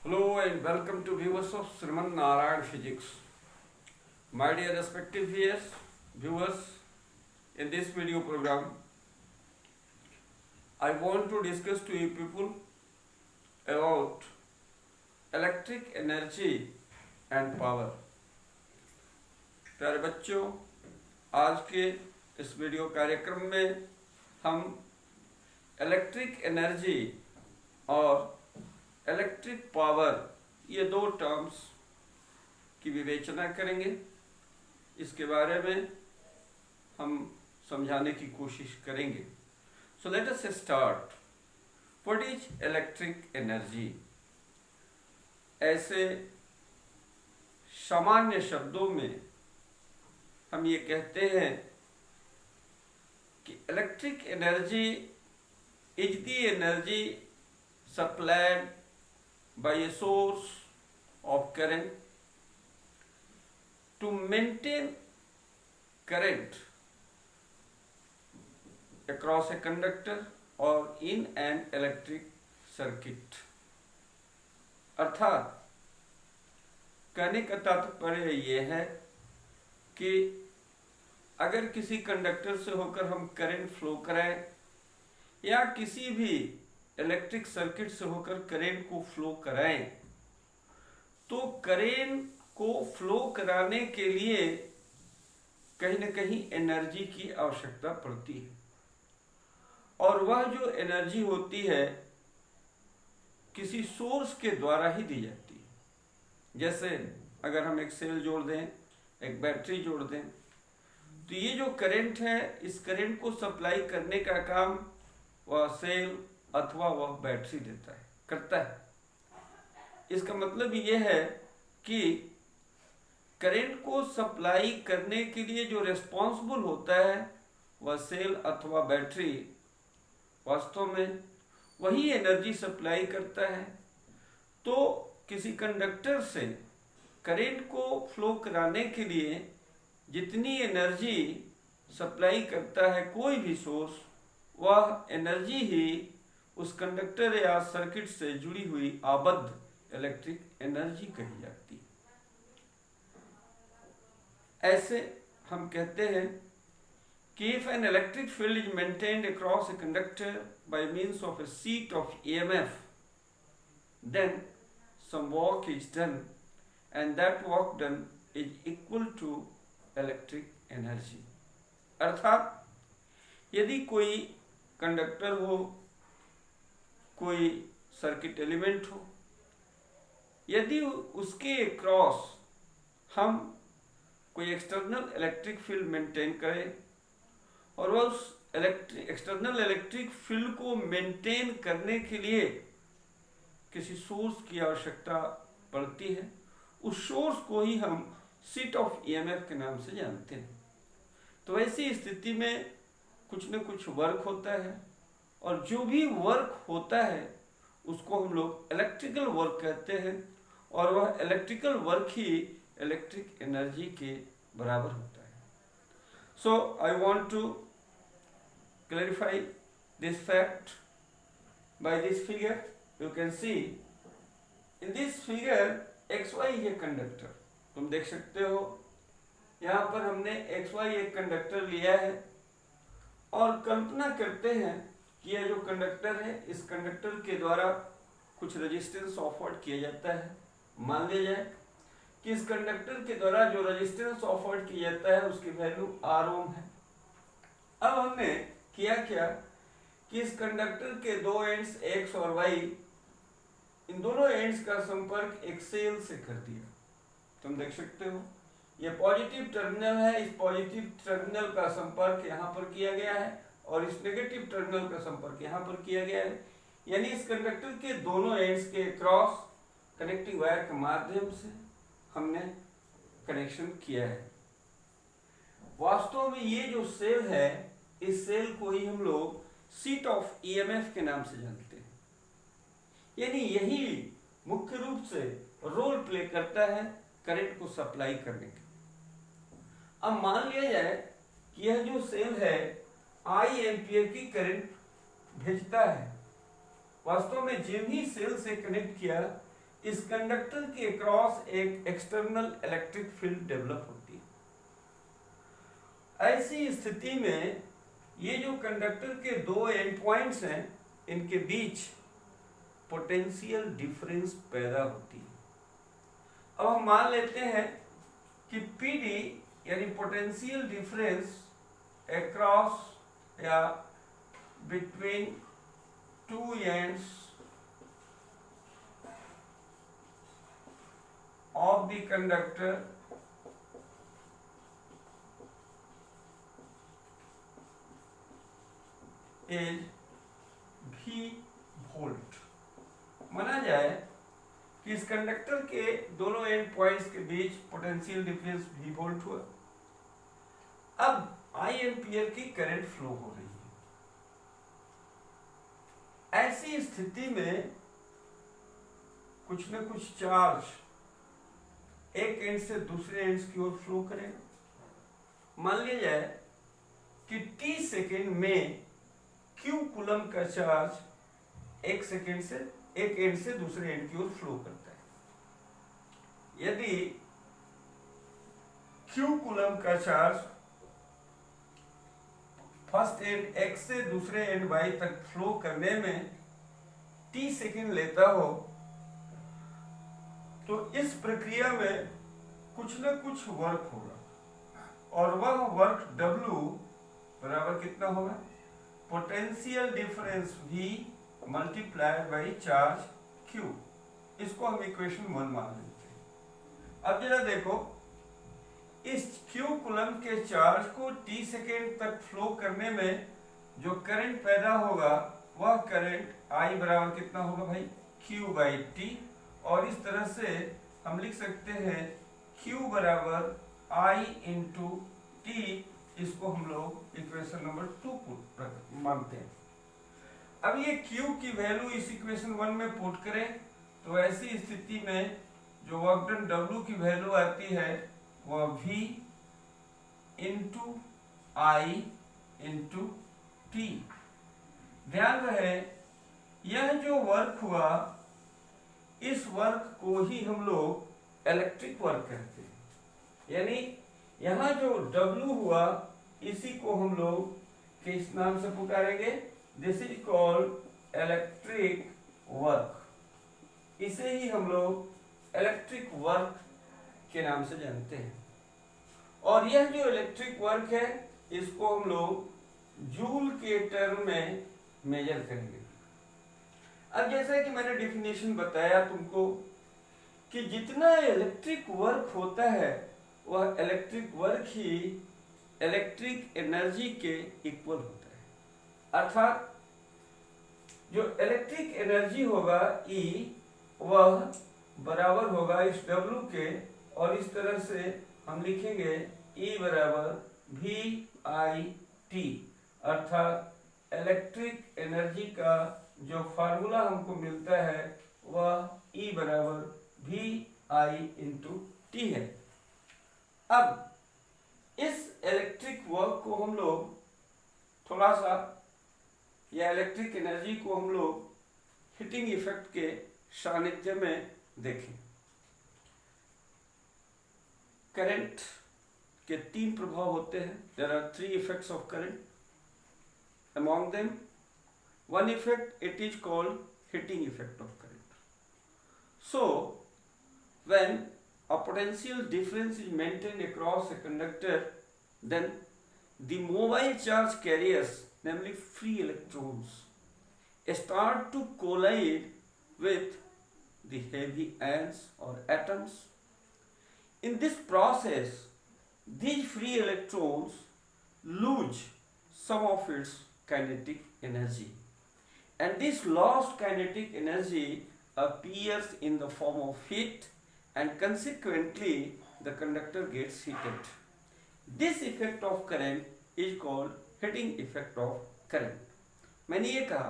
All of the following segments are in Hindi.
Hello and welcome to viewers of Sriman Narayan Physics. My dear respective viewers, in this video program, I want to discuss to you people about electric energy and power. प्यारे बच्चों, आज के इस वीडियो कार्यक्रम में हम इलेक्ट्रिक एनर्जी और इलेक्ट्रिक पावर ये दो टर्म्स की विवेचना करेंगे। इसके बारे में हम समझाने की कोशिश करेंगे। So let us start. What is electric energy? ऐसे सामान्य शब्दों में हम ये कहते हैं कि electric energy is the energy supplied by a source of current to maintain current across a conductor or in an electric circuit। अर्थात कहने का तात्पर्य यह है कि अगर किसी कंडक्टर से होकर हम करंट फ्लो कराएं या किसी भी इलेक्ट्रिक सर्किट से होकर करंट को फ्लो कराएं, तो करंट को फ्लो कराने के लिए कहीं न कहीं एनर्जी की आवश्यकता पड़ती है, और वह जो एनर्जी होती है किसी सोर्स के द्वारा ही दी जाती है। जैसे अगर हम एक सेल जोड़ दें, एक बैटरी जोड़ दें, तो ये जो करंट है, इस करंट को सप्लाई करने का काम वह सेल अथवा वह बैटरी करता है। इसका मतलब यह है कि करंट को सप्लाई करने के लिए जो रिस्पॉन्सिबल होता है वह सेल अथवा बैटरी वास्तव में वही एनर्जी सप्लाई करता है। तो किसी कंडक्टर से करंट को फ्लो कराने के लिए जितनी एनर्जी सप्लाई करता है कोई भी सोर्स, वह एनर्जी ही उस कंडक्टर या सर्किट से जुड़ी हुई आबद्ध इलेक्ट्रिक एनर्जी कही जाती है। ऐसे हम कहते हैं कि if an electric field is maintained across a conductor by means of a sheet of EMF, then some work is done and that work done is equal to electric energy. अर्थात यदि कोई कंडक्टर हो, कोई सर्किट एलिमेंट हो, यदि उसके क्रॉस हम कोई एक्सटर्नल इलेक्ट्रिक फील्ड मेंटेन करें और वह उस एक्सटर्नल इलेक्ट्रिक फील्ड को मेंटेन करने के लिए किसी सोर्स की आवश्यकता पड़ती है, उस सोर्स को ही हम शीट ऑफ ईएमएफ के नाम से जानते हैं। तो ऐसी स्थिति में कुछ न कुछ वर्क होता है, और जो भी वर्क होता है उसको हम लोग इलेक्ट्रिकल वर्क कहते हैं, और वह इलेक्ट्रिकल वर्क ही इलेक्ट्रिक एनर्जी के बराबर होता है। So I want to clarify this fact by this figure. You can see in this figure XY ये कंडक्टर तुम देख सकते हो। यहाँ पर हमने XY एक कंडक्टर लिया है और कल्पना करते हैं कि यह जो कंडक्टर है, इस कंडक्टर के द्वारा कुछ रेजिस्टेंस ऑफर्ड किया जाता है। मान लिया जाए कि इस कंडक्टर के द्वारा जो रेजिस्टेंस ऑफर्ड किया जाता है उसकी वैल्यू R ओम है। अब हमने किया क्या कि इस कंडक्टर के दो एंड्स X और Y, इन दोनों एंड्स का संपर्क एक सेल से कर दिया। तुम देख सकते हो ये पॉजिटिव टर्मिनल है, इस पॉजिटिव टर्मिनल का संपर्क यहाँ पर किया गया है और इस नेगेटिव टर्मिनल का संपर्क यहाँ पर किया गया है। यानी इस कंडक्टर के दोनों एंड्स के क्रॉस कनेक्टिंग वायर के माध्यम से हमने कनेक्शन किया है। वास्तव में ये जो सेल है, इस सेल को ही हम लोग शीट ऑफ ईएमएफ के नाम से जानते हैं। यानी यही मुख्य रूप से रोल प्ले करता है करंट को सप्लाई करने के। अब मान लिया जाए कि यह जो सेल है आई एम्पियर की करंट भेजता है। वास्तव में जिन ही सेल से कनेक्ट किया इस कंडक्टर के क्रॉस एक एक्सटर्नल इलेक्ट्रिक फील्ड डेवलप होती है। ऐसी स्थिति में ये जो कंडक्टर के दो एंड पॉइंट्स हैं, इनके बीच पोटेंशियल डिफरेंस पैदा होती है। अब हम मान लेते हैं कि पीडी यानी पोटेंशियल डिफरेंस अक्रॉस या between two ends of the conductor is V volt. माना जाए कि इस कंडक्टर के दोनों एंड पॉइंट्स के बीच पोटेंशियल डिफरेंस V वोल्ट हुआ। अब I एम्पियर की करंट फ्लो हो रही है। ऐसी स्थिति में कुछ न कुछ चार्ज एक एंड से दूसरे एंड्स की ओर फ्लो करेगा। मान लिया जाए कि t सेकेंड में q कूलम का चार्ज एक एंड से दूसरे एंड की ओर फ्लो करता है। यदि q कूलम का चार्ज फर्स्ट एंड x से दूसरे एंड y तक फ्लो करने में t सेकेंड लेता हो, तो इस प्रक्रिया में कुछ न कुछ वर्क होगा और वह वर्क W बराबर कितना होगा? Potential difference V multiplied by charge Q। इसको हम इक्वेशन 1 मान लेते हैं। अब जरा देखो, इस Q कूलम के चार्ज को t सेकेंड तक फ्लो करने में जो करंट पैदा होगा वह करंट I बराबर कितना होगा भाई? Q by T. और इस तरह से हम लिख सकते हैं Q बराबर I इंटू टी। इसको हम लोग इक्वेशन नंबर 2 मानते हैं। अब ये Q की वैल्यू इस इक्वेशन 1 में पुट करें तो ऐसी स्थिति में जो वर्क डन W की वैल्यू आती है वह V into I into T. ध्यान रहे, यह जो वर्क हुआ इस वर्क को ही हम लोग इलेक्ट्रिक वर्क कहते हैं। यानी यहां जो W हुआ इसी को हम लोग किस नाम से पुकारेंगे? This is called electric work. इसे ही हम लोग इलेक्ट्रिक वर्क के नाम से जानते हैं। और यह जो इलेक्ट्रिक वर्क है इसको हम लोग जूल के टर्म में मेजर करेंगे। अब जैसा कि मैंने डेफिनेशन बताया तुमको कि जितना इलेक्ट्रिक वर्क होता है वह इलेक्ट्रिक वर्क ही इलेक्ट्रिक एनर्जी के इक्वल होता है। अर्थात जो इलेक्ट्रिक एनर्जी होगा E वह बराबर होगा इस W के, और इस तरह से हम लिखेंगे E बराबर VIT। अर्थात इलेक्ट्रिक एनर्जी का जो फार्मूला हमको मिलता है वह E बराबर VI इंटू टी है। अब इस इलेक्ट्रिक वर्क को हम लोग थोड़ा सा, या इलेक्ट्रिक एनर्जी को हम लोग हीटिंग इफेक्ट के सानिध्य में देखें। करंट के 3 प्रभाव होते हैं। There are 3 effects of current. Among them, one effect it is called heating effect of current. So, when a potential difference is maintained across a conductor, then the mobile charge carriers, namely free electrons, start to collide with the heavy ions or atoms. In this process, these free electrons lose some of its kinetic energy, and this lost kinetic energy appears in the form of heat, and consequently the conductor gets heated. This effect of current is called heating effect of current. मैंने ये कहा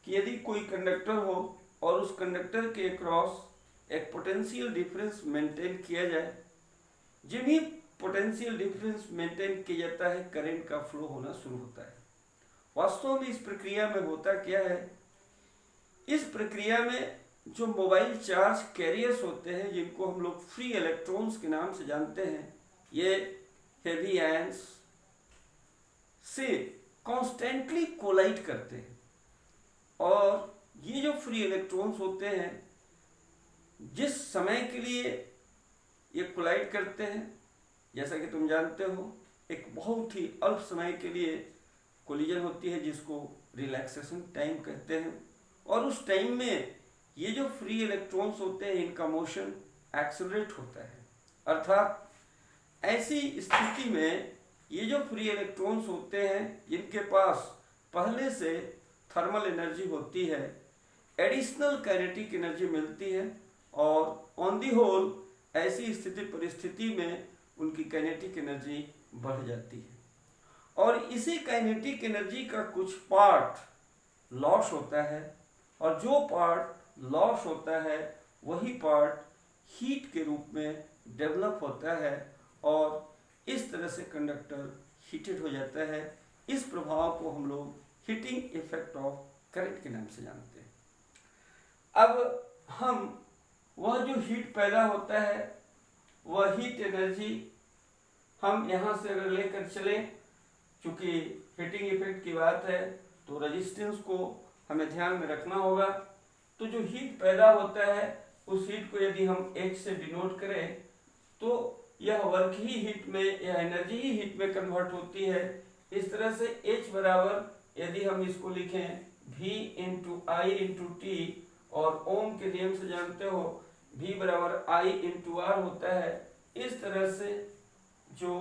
कि यदि कोई कंडक्टर हो और उस कंडक्टर के क्रॉस एक पोटेंशियल डिफरेंस मेंटेन किया जाए, जब भी पोटेंशियल डिफरेंस मेंटेन किया जाता है करंट का फ्लो होना शुरू होता है। वास्तव में इस प्रक्रिया में होता क्या है? इस प्रक्रिया में जो मोबाइल चार्ज कैरियर्स होते हैं, जिनको हम लोग फ्री इलेक्ट्रॉन्स के नाम से जानते हैं, ये हेवी आयंस से कॉन्स्टेंटली कोलाइड करते हैं। और ये जो फ्री इलेक्ट्रॉन्स होते हैं, जिस समय के लिए ये कोलाइड करते हैं, जैसा कि तुम जानते हो, एक बहुत ही अल्प समय के लिए कोलिजन होती है जिसको रिलैक्सेशन टाइम कहते हैं। और उस टाइम में ये जो फ्री इलेक्ट्रॉन्स होते हैं, इनका मोशन एक्सेलरेट होता है। अर्थात ऐसी स्थिति में ये जो फ्री इलेक्ट्रॉन्स होते हैं, जिनके पास पहले से थर्मल एनर्जी होती है, एडिशनल काइनेटिक एनर्जी मिलती है, और ऑन दी होल ऐसी स्थिति परिस्थिति में उनकी काइनेटिक एनर्जी बढ़ जाती है। और इसी काइनेटिक एनर्जी का कुछ पार्ट लॉस होता है, और जो पार्ट लॉस होता है वही पार्ट हीट के रूप में डेवलप होता है, और इस तरह से कंडक्टर हीटेड हो जाता है। इस प्रभाव को हम लोग हीटिंग इफेक्ट ऑफ करंट के नाम से जानते हैं। अब हम वह जो हीट पैदा होता है, वह हीट एनर्जी हम यहाँ से अगर लेकर चले, चूंकि हीटिंग इफेक्ट की बात है तो रेजिस्टेंस को हमें ध्यान में रखना होगा। तो जो हीट पैदा होता है, उस हीट को यदि हम H से डिनोट करें तो यह वर्क ही हीट में या एनर्जी ही हीट में कन्वर्ट होती है। इस तरह से H बराबर यदि हम इसको लिखें V इंटू आई इंटू टी, और ओम के नियम से जानते हो V बराबर I इंटू आर होता है। इस तरह से जो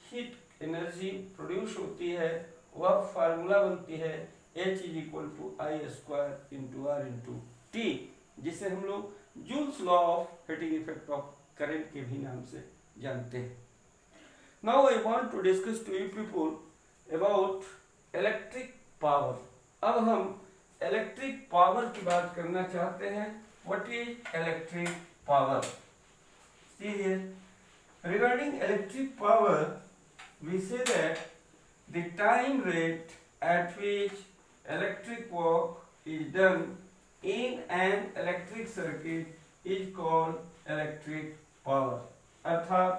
हीट एनर्जी प्रोड्यूस होती है वह फार्मूला बनती है H is equal to I square into R into T, जिसे हम लोग Joule's law of heating effect of current के भी नाम से जानते हैं। Now I want to discuss to you people about electric power. अब हम इलेक्ट्रिक पावर की बात करना चाहते हैं। What is electric power? See here, regarding electric power, we say that the time rate at which electric work is done in an electric circuit is called electric power। अर्थात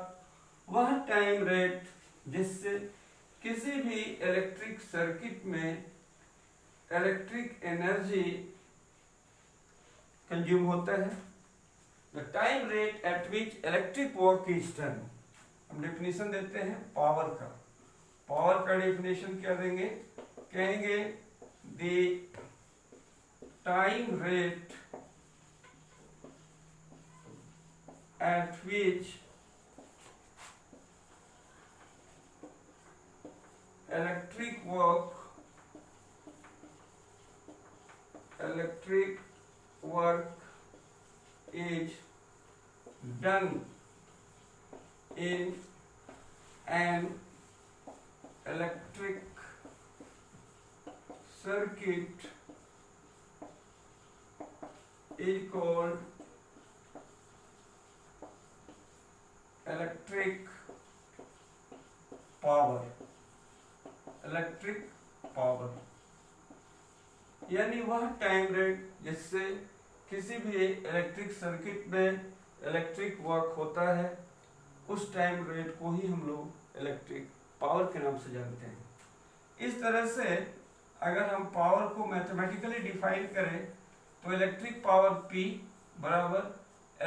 वह टाइम रेट जिससे किसी भी इलेक्ट्रिक सर्किट में इलेक्ट्रिक एनर्जी कंज्यूम होता है, The time rate at which electric work is done। हम डेफिनेशन देते हैं पावर का। पावर का डेफिनेशन क्या देंगे? कहेंगे the time rate at which electric work is done in an electric circuit is called electric power। Electric power यानी वह टाइम रेट जिससे किसी भी इलेक्ट्रिक सर्किट में इलेक्ट्रिक वर्क होता है, उस टाइम रेट को ही हम लोग इलेक्ट्रिक पावर के नाम से जानते हैं। इस तरह से अगर हम पावर को मैथमेटिकली डिफाइन करें तो इलेक्ट्रिक पावर P बराबर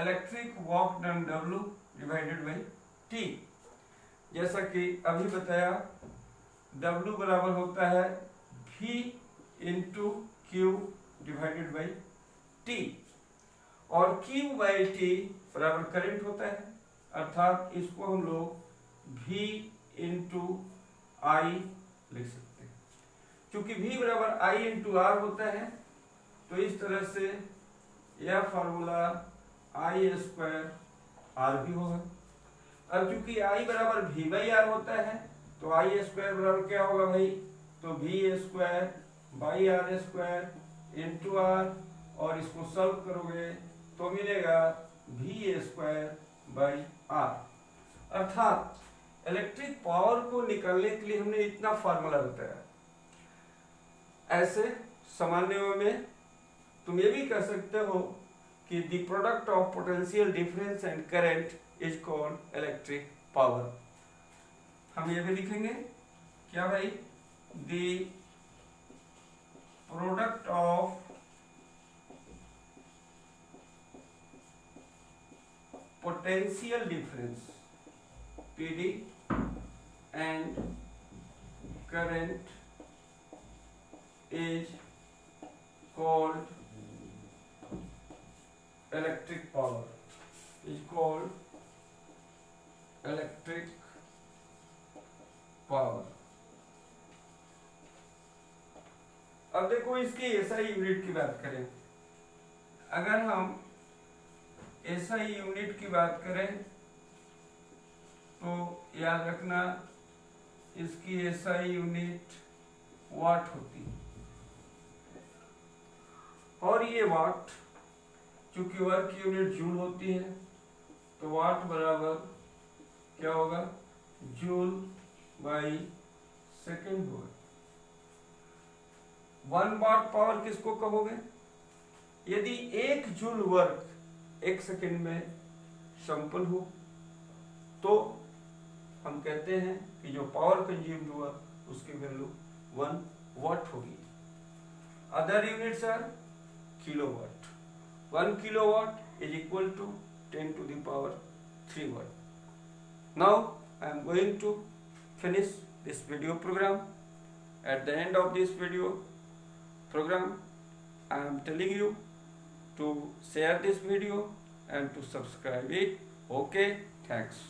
electric work done W divided by T। जैसा कि अभी बताया, W बराबर होता है V into Q divided by T, और Q बाई T बराबर करंट होता है। अर्थात इसको हम लोग V इंटू आई लिख सकते हैं। क्योंकि V बराबर I इंटू आर होता है, तो इस तरह से यह फॉर्मूला आई स्क्वायर आर भी होगा। अब चूंकि I बराबर V बाई आर होता है, तो आई स्क्वायर बराबर क्या होगा भाई? तो V square by R square into R, और इसको सॉल्व करोगे तो मिलेगा V स्क्वायर बाई आर। अर्थात इलेक्ट्रिक पावर को निकालने के लिए हमने इतना फार्मूला बताया। ऐसे सामान्य में तुम ये भी कह सकते हो कि the product of potential difference and current is called electric power. हम ये भी लिखेंगे क्या भाई, the product of potential difference PD and current is called electric power, is called electric power। अब देखो इसकी एसआई यूनिट की बात करें, अगर हम एसआई यूनिट की बात करें तो याद रखना इसकी एसआई यूनिट वाट होती है, और ये वाट चूंकि वर्क यूनिट जूल होती है तो वाट बराबर क्या होगा, जूल बाई सेकेंड होगा। 1 वाट पावर किसको कहोगे, यदि 1 जूल वर्क 1 सेकेंड में संपन्न हो तो हम कहते हैं कि जो पावर कंज्यूम्ड हुआ उसकी वैल्यू 1 वाट होगी। Other units are kilowatt. 1 kilowatt is equal to 10 to the power 3 watt. Now I am going to finish this video program. At the end of this video program I am telling you to share this video and to subscribe it. Okay, thanks.